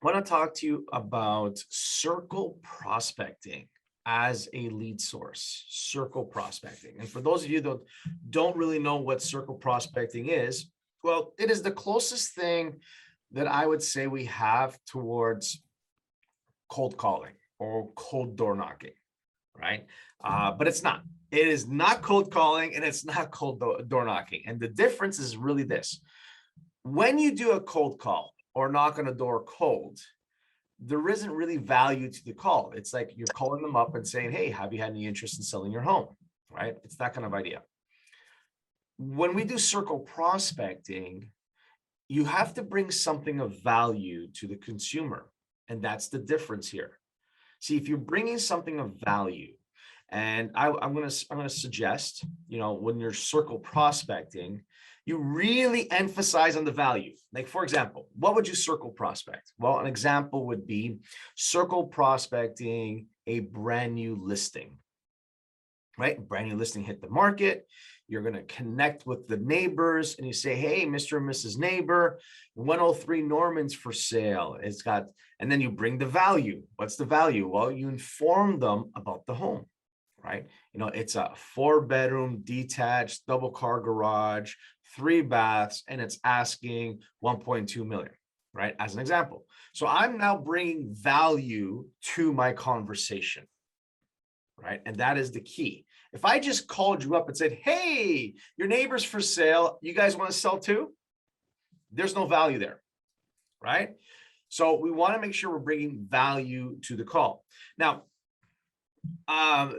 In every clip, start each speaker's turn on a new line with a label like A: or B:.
A: want to talk to you about circle prospecting as a lead source, circle prospecting. And for those of you that don't really know what circle prospecting is, well, it is the closest thing that I would say we have towards cold calling or cold door knocking, right? But it's not. It is not cold calling and it's not cold door knocking. And the difference is really this. When you do a cold call or knock on a door cold, there isn't really value to the call. It's like you're calling them up and saying, hey, have you had any interest in selling your home, right? It's that kind of idea. When we do circle prospecting, you have to bring something of value to the consumer. And that's the difference here. See, if you're bringing something of value, and I'm going to suggest, when you're circle prospecting, you really emphasize on the value. Like, for example, what would you circle prospect? Well, an example would be circle prospecting a brand new listing, right? Brand new listing hit the market. You're going to connect with the neighbors and you say, hey, Mr. and Mrs. Neighbor, 103 Norman's for sale. And then you bring the value. What's the value? Well, you inform them about the home, right? It's a 4-bedroom detached double car garage, 3 baths, and it's asking 1.2 million, right? As an example. So I'm now bringing value to my conversation, right? And that is the key. If I just called you up and said, hey, your neighbor's for sale, you guys want to sell too? There's no value there, right? So we want to make sure we're bringing value to the call. Now,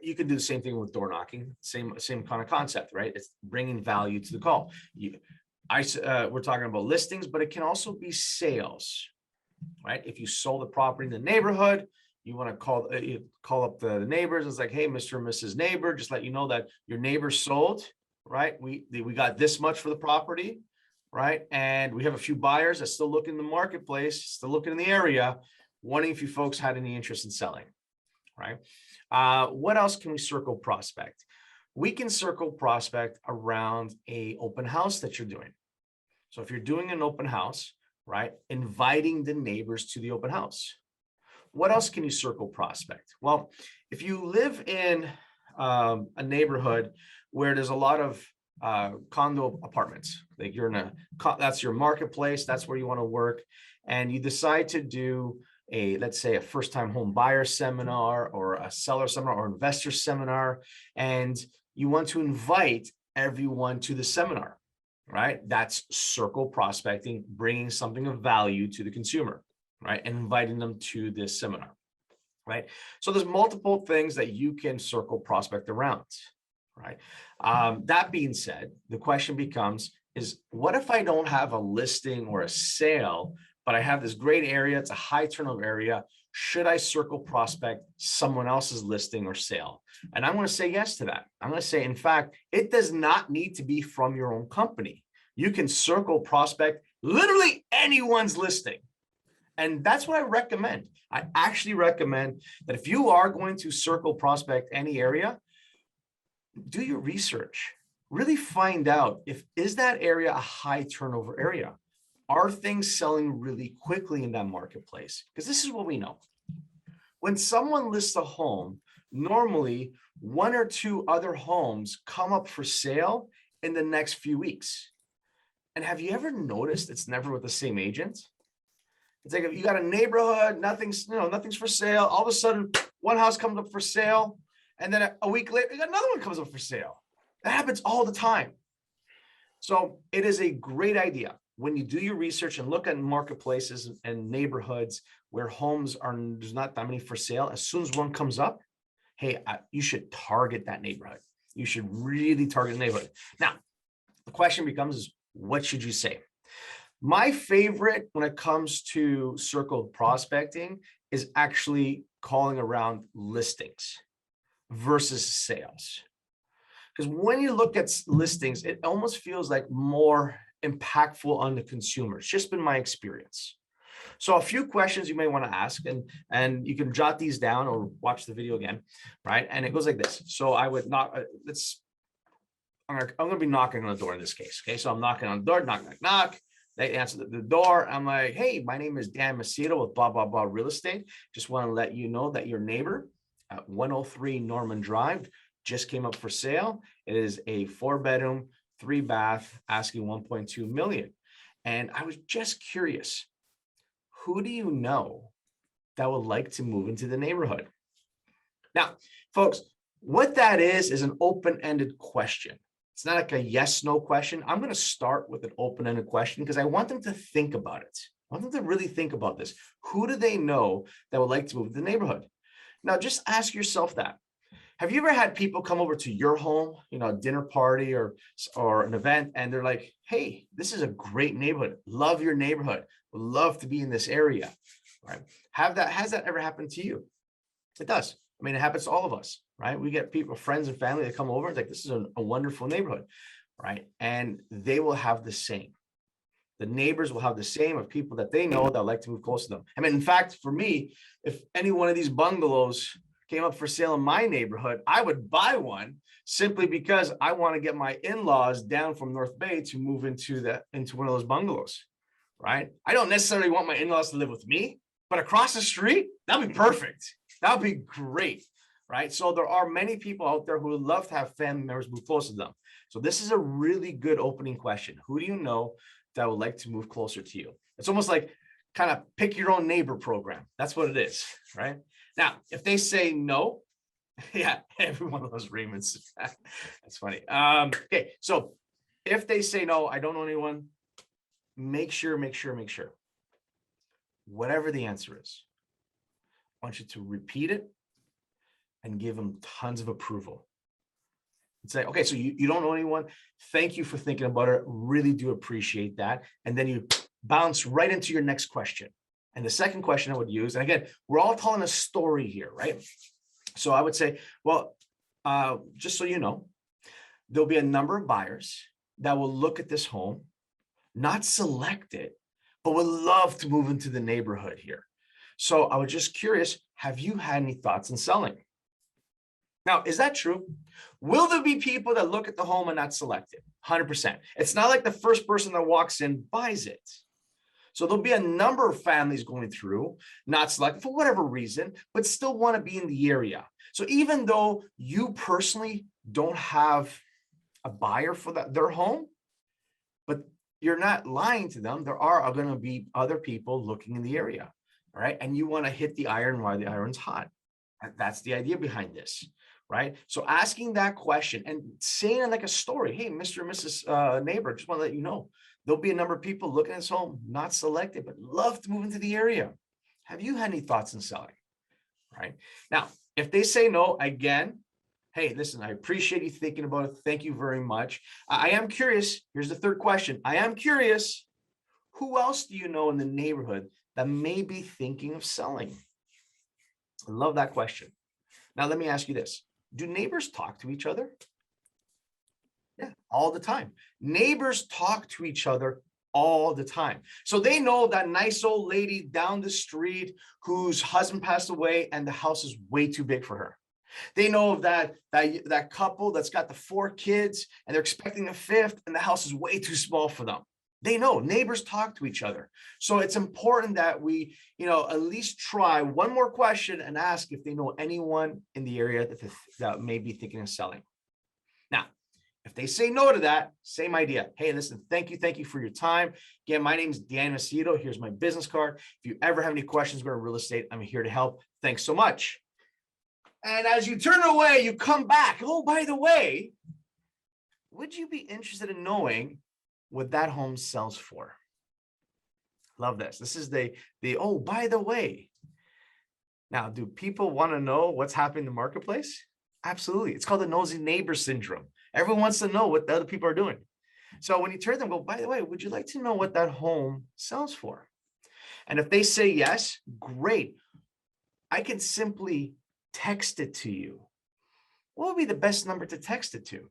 A: you can do the same thing with door knocking, same kind of concept, right? It's bringing value to the call. We're talking about listings, but it can also be sales, right? If you sold a property in the neighborhood, you want to call up the neighbors. It's like, hey, Mr. and Mrs. Neighbor, just let you know that your neighbor sold, right? We got this much for the property, right? And we have a few buyers that still look in the marketplace, still looking in the area, wondering if you folks had any interest in selling, right? What else can we circle prospect? We can circle prospect around a open house that you're doing. So if you're doing an open house, right, inviting the neighbors to the open house. What else can you circle prospect? Well, if you live in a neighborhood where there's a lot of condo apartments, like that's your marketplace, that's where you want to work, and you decide to do let's say a first-time home buyer seminar or a seller seminar or investor seminar, and you want to invite everyone to the seminar, right? That's circle prospecting, bringing something of value to the consumer, right? And inviting them to this seminar, right? So there's multiple things that you can circle prospect around, right? That being said, the question becomes, what if I don't have a listing or a sale, but I have this great area, it's a high turnover area. Should I circle prospect someone else's listing or sale? And I'm going to say yes to that. I'm going to say, in fact, it does not need to be from your own company. You can circle prospect literally anyone's listing. And that's what I recommend. I actually recommend that if you are going to circle prospect any area, do your research. Really find out is that area a high turnover area? Are things selling really quickly in that marketplace? Because this is what we know. When someone lists a home, normally 1 or 2 other homes come up for sale in the next few weeks. And have you ever noticed it's never with the same agent? It's like if you got a neighborhood, nothing's for sale. All of a sudden, one house comes up for sale, and then a week later, another one comes up for sale. That happens all the time. So it is a great idea when you do your research and look at marketplaces and neighborhoods where there's not that many for sale. As soon as one comes up, hey, you should target that neighborhood. You should really target the neighborhood. Now, the question becomes, what should you say? My favorite when it comes to circle prospecting is actually calling around listings versus sales. Because when you look at listings, it almost feels like more impactful on the consumer. It's just been my experience. So a few questions you may want to ask, and you can jot these down or watch the video again, right? And it goes like this. So I would not, I'm going to be knocking on the door in this case. Okay. So I'm knocking on the door, knock, knock, knock. They answer the door. I'm like, hey, my name is Dan Macedo with blah, blah, blah real estate. Just want to let you know that your neighbor at 103 Norman Drive just came up for sale. It is a 4-bedroom, 3-bath, asking 1.2 million. And I was just curious, who do you know that would like to move into the neighborhood? Now, folks, what that is an open-ended question. It's not like a yes/no question. I'm going to start with an open-ended question because I want them to think about it. I want them to really think about this. Who do they know that would like to move to the neighborhood? Now, just ask yourself that. Have you ever had people come over to your home, a dinner party or an event, and they're like, hey, this is a great neighborhood. Love your neighborhood. Would love to be in this area, right? Has that ever happened to you? It does. I mean, it happens to all of us, right? We get people, friends and family that come over. It's like, this is a wonderful neighborhood, right? And they will have the same. The neighbors will have the same of people that they know that like to move close to them. I mean, in fact, for me, if any one of these bungalows came up for sale in my neighborhood, I would buy one simply because I want to get my in-laws down from North Bay to move into one of those bungalows, right? I don't necessarily want my in-laws to live with me, but across the street, that'd be perfect. That would be great, right? So there are many people out there who would love to have family members move close to them. So this is a really good opening question. Who do you know that would like to move closer to you? It's almost like kind of pick your own neighbor program. That's what it is, right? Now, if they say no, yeah, every one of those Raymonds. That's funny. Okay, so if they say no, I don't know anyone, make sure, whatever the answer is, I want you to repeat it and give them tons of approval. And say, okay, so you don't know anyone. Thank you for thinking about it. Really do appreciate that. And then you bounce right into your next question. And the second question I would use, and again, we're all telling a story here, right? So I would say, well, just so you know, there'll be a number of buyers that will look at this home, not select it, but would love to move into the neighborhood here. So I was just curious, have you had any thoughts on selling? Now, is that true? Will there be people that look at the home and not select it? 100%. It's not like the first person that walks in buys it. So there'll be a number of families going through, not selected for whatever reason, but still want to be in the area. So even though you personally don't have a buyer for their home, but you're not lying to them, there are going to be other people looking in the area. All right. And you want to hit the iron while the iron's hot. That's the idea behind this, right? So asking that question and saying it like a story. Hey, Mr. and Mrs. Neighbor, just want to let you know, there'll be a number of people looking at this home, not selected, but love to move into the area. Have you had any thoughts on selling? Right. Now, if they say no, again, hey, listen, I appreciate you thinking about it. Thank you very much. I am curious. Here's the third question. I am curious. Who else do you know in the neighborhood that may be thinking of selling? I love that question. Now, let me ask you this. Do neighbors talk to each other? Yeah, all the time. Neighbors talk to each other all the time. So they know that nice old lady down the street whose husband passed away and the house is way too big for her. They know of that couple that's got the 4 kids and they're expecting a 5th and the house is way too small for them. They know neighbors talk to each other. So it's important that we, at least try one more question and ask if they know anyone in the area that may be thinking of selling. Now, if they say no to that, same idea. Hey, listen, thank you for your time. Again, my name is Dan Macedo. Here's my business card. If you ever have any questions about real estate, I'm here to help. Thanks so much. And as you turn away, you come back. Oh, by the way, would you be interested in knowing what that home sells for? Love this. This is the oh, by the way. Now, do people want to know what's happening in the marketplace? Absolutely. It's called the nosy neighbor syndrome. Everyone wants to know what the other people are doing. So when you turn them, go, by the way, would you like to know what that home sells for? And if they say yes, great. I can simply text it to you. What would be the best number to text it to?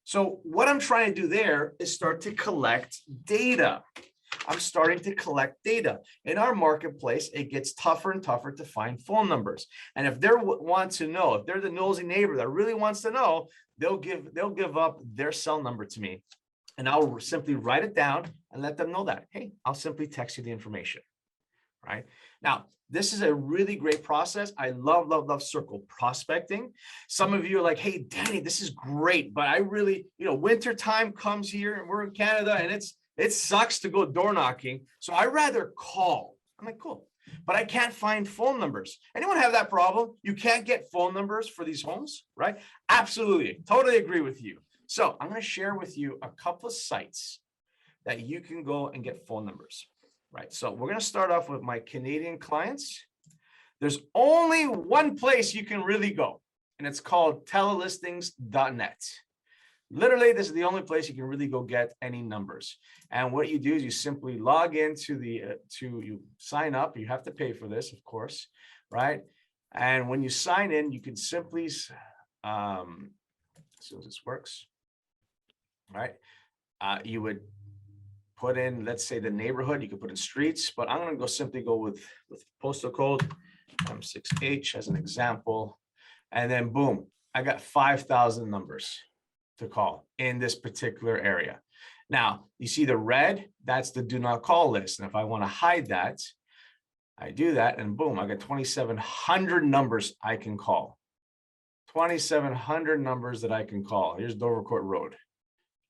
A: So what I'm trying to do there is start to collect data. I'm starting to collect data. In our marketplace, it gets tougher and tougher to find phone numbers. And if they want to know, if they're the nosy neighbor that really wants to know, they'll give up their cell number to me. And I'll simply write it down and let them know that, hey, I'll simply text you the information, right? Now, this is a really great process. I love, love, love circle prospecting. Some of you are like, hey, Danny, this is great, but I really, winter time comes here and we're in Canada and it sucks to go door knocking. So I rather call. I'm like, cool, but I can't find phone numbers. Anyone have that problem? You can't get phone numbers for these homes, right? Absolutely. Totally agree with you. So I'm going to share with you a couple of sites that you can go and get phone numbers, right? So we're going to start off with my Canadian clients. There's only one place you can really go, and it's called telelistings.net. Literally, this is the only place you can really go get any numbers. And what you do is you simply log into you sign up. You have to pay for this, of course, right? And when you sign in, you can simply, as soon as this works, right? You would put in, let's say, the neighborhood. You could put in streets, but I'm going to simply go with postal code M6H as an example. And then boom, I got 5,000 numbers to call in this particular area. Now, you see the red, that's the do not call list. And if I want to hide that, I do that and boom, I got 2,700 numbers I can call. 2,700 numbers that I can call. Here's Dovercourt Road.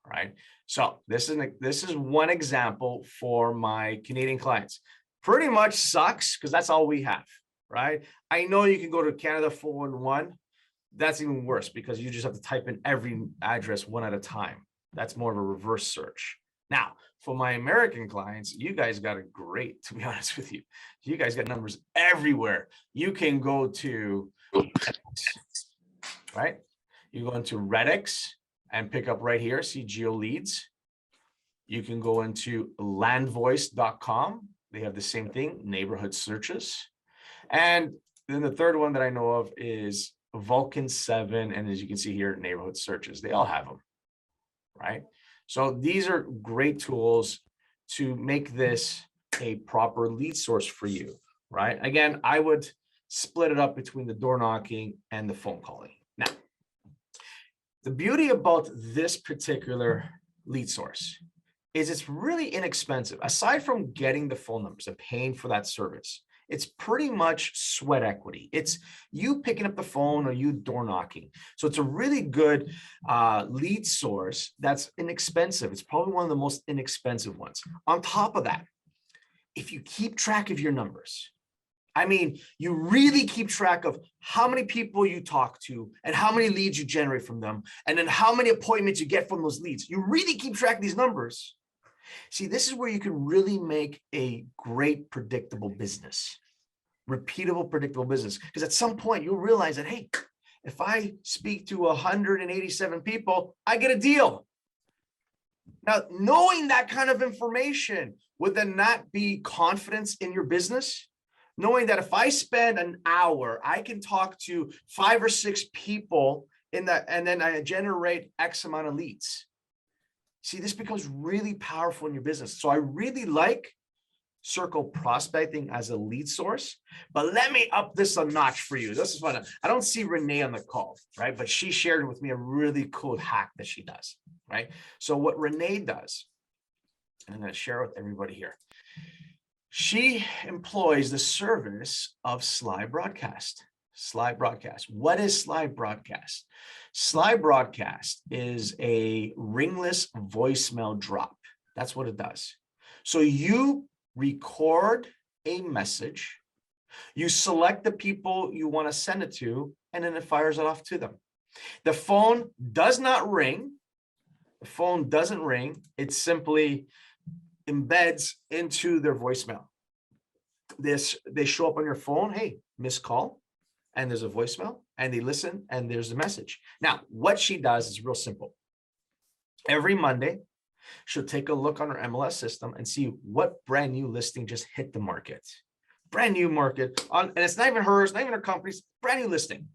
A: Right. So this is one example for my Canadian clients. Pretty much sucks because that's all we have. Right. I know you can go to Canada 411. That's even worse because you just have to type in every address one at a time. That's more of a reverse search. Now, for my American clients, you guys got it great, to be honest with you. You guys got numbers everywhere. You can go to, right? You go into Redx and pick up right here, see geo leads. You can go into landvoice.com. They have the same thing, neighborhood searches. And then the third one that I know of is Vulcan 7. And as you can see here, neighborhood searches, they all have them, right? So these are great tools to make this a proper lead source for you, right? Again, I would split it up between the door knocking and the phone calling. Now, the beauty about this particular lead source is it's really inexpensive. Aside from getting the phone numbers and paying for that service, it's pretty much sweat equity. It's you picking up the phone or you door knocking. So it's a really good lead source that's inexpensive. It's probably one of the most inexpensive ones. On top of that, if you keep track of your numbers, I mean, you really keep track of how many people you talk to and how many leads you generate from them, and then how many appointments you get from those leads. You really keep track of these numbers. See, this is where you can really make a great predictable business, repeatable, predictable business. Because at some point you'll realize that, hey, if I speak to 187 people, I get a deal. Now, knowing that kind of information, would then not be confidence in your business? Knowing that if I spend an hour, I can talk to 5 or 6 people in that, and then I generate X amount of leads. See, this becomes really powerful in your business. So I really like circle prospecting as a lead source, but let me up this a notch for you. This is fun. I don't see Renee on the call, right? But she shared with me a really cool hack that she does, right? So what Renee does, and I'm going to share with everybody here. She employs the service of slide broadcast. Slide broadcast. What is slide broadcast? Slide broadcast is a ringless voicemail drop. That's what it does. So you record a message, you select the people you want to send it to, and then it fires it off to them. The phone does not ring. The phone doesn't ring. It simply embeds into their voicemail. They show up on your phone, hey, missed call, and there's a voicemail, and they listen, and there's a message. Now, what she does is real simple. Every Monday, she'll take a look on her MLS system and see what brand new listing just hit the market. Brand new market, and it's not even hers, not even her company's, brand new listing.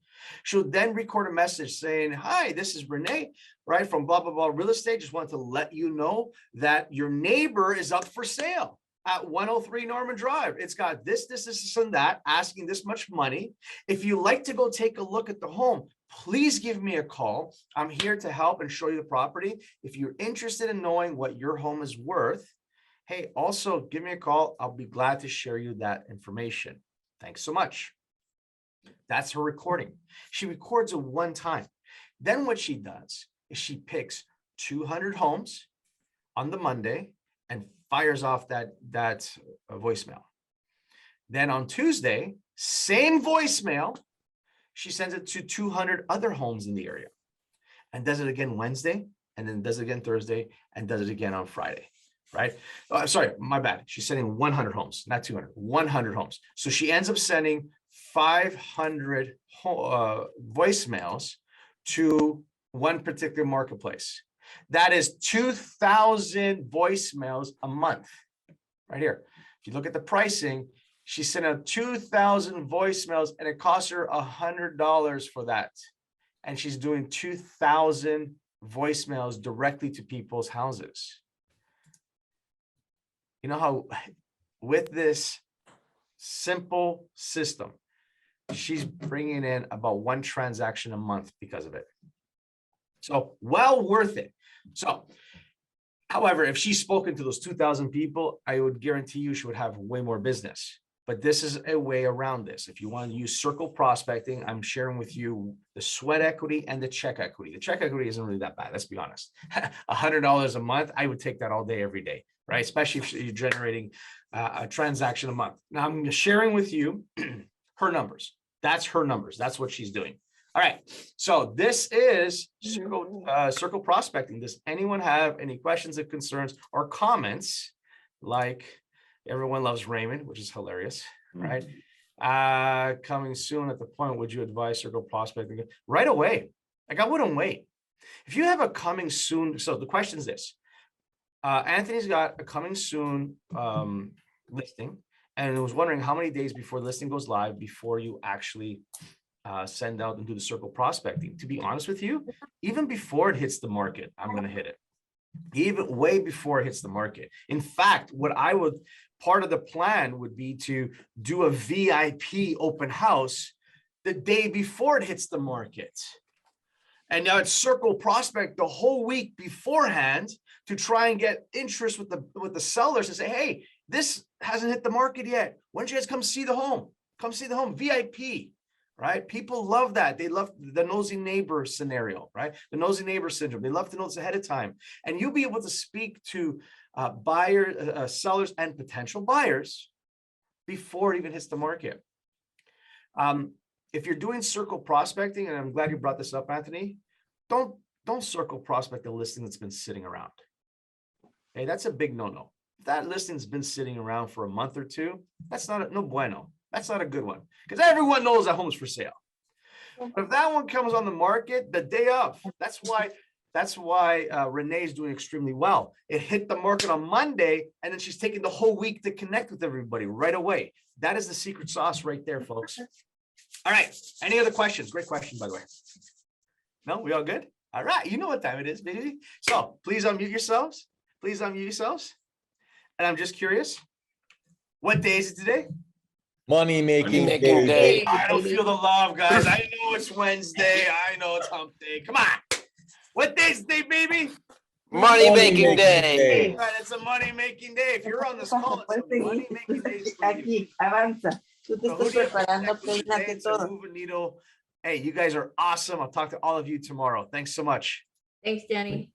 A: She'll then record a message saying, hi, this is Renee, right, from blah, blah, blah real estate. Just wanted to let you know that your neighbor is up for sale. at 103 Norman Drive. It's got this, and that, asking this much money. If you like to go take a look at the home, please give me a call. I'm here to help and show you the property. If you're interested in knowing what your home is worth, hey, also give me a call. I'll be glad to share you that information. Thanks so much. That's her recording. She records it one time. Then what she does is she picks 200 homes on the Monday and fires off that voicemail. Then on Tuesday, same voicemail, she sends it to 200 other homes in the area and does it again Wednesday, and then does it again Thursday, and does it again on Friday, right? Sorry, my bad. She's sending 100 homes, not 200, 100 homes. So she ends up sending 500 voicemails to one particular marketplace. That is 2,000 voicemails a month right here. If you look at the pricing, she sent out 2,000 voicemails and it costs her $100 for that. And she's doing 2,000 voicemails directly to people's houses. You know how with this simple system, she's bringing in about 1 transaction a month because of it. So well worth it. So, however, if she's spoken to those 2,000 people, I would guarantee you she would have way more business. But this is a way around this. If you want to use circle prospecting, I'm sharing with you the sweat equity and the check equity. The check equity isn't really that bad. Let's be honest. $100 a month, I would take that all day, every day, right? Especially if you're generating a transaction a month. Now I'm sharing with you her numbers. That's her numbers. That's what she's doing. All right. So this is circle prospecting. Does anyone have any questions or concerns or comments? Like, everyone loves Raymond, which is hilarious, right? Coming soon at the point, would you advise circle prospecting? Right away. Like, I wouldn't wait. If you have a coming soon, so the question is this. Anthony's got a coming soon listing, and I was wondering how many days before the listing goes live before you actually send out and do the circle prospecting. To be honest with you, even before it hits the market, I'm going to hit it. Even way before it hits the market. In fact, part of the plan would be to do a VIP open house the day before it hits the market. And now it's circle prospect the whole week beforehand to try and get interest with the sellers and say, hey, this hasn't hit the market yet. Why don't you guys come see the home? Come see the home, VIP. Right? People love that. They love the nosy neighbor scenario, right? The nosy neighbor syndrome. They love to know this ahead of time. And you'll be able to speak to buyers, sellers, and potential buyers before it even hits the market. If you're doing circle prospecting, and I'm glad you brought this up, Anthony, don't circle prospect a listing that's been sitting around. Okay, that's a big no-no. If that listing's been sitting around for a month or two, that's no bueno. That's not a good one, because everyone knows that home's for sale. But if that one comes on the market the day of, that's why Renee's doing extremely well. It hit the market on Monday, and then she's taking the whole week to connect with everybody right away. That is the secret sauce right there, folks. All right. Any other questions? Great question, by the way. No, we all good? All right. You know what time it is, baby. So please unmute yourselves. Please unmute yourselves. And I'm just curious, what day is it today?
B: Money making day.
A: I don't feel the love, guys. I know it's Wednesday. I know it's hump day. Come on. What day is the day, baby?
C: Money making day.
A: Right, it's a money making day. If you're on this call, it's a money making day.
D: Aquí, avanza. Tú te estás preparando, peínate todo.
A: Move a needle. Hey, you guys are awesome. I'll talk to all of you tomorrow. Thanks so much.
E: Thanks, Danny.